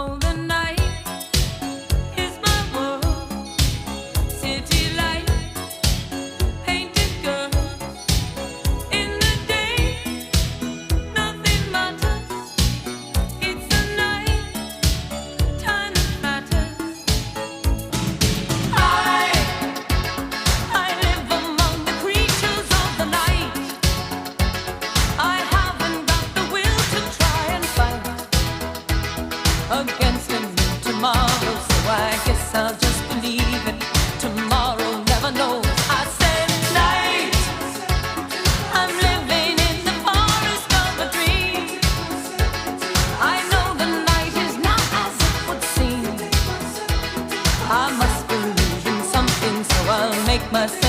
Oh, the night is my world. City light, painted girls. In the day, nothing matters. It's the night time that matters. I live among the creatures of the night. I haven't got the will to try and fight against a new tomorrow, so I guess I'll just believe it. Tomorrow never knows. I said night. I'm living in the forest of a dream. I know the night is not as it would seem. I must believe in something, so I'll make myself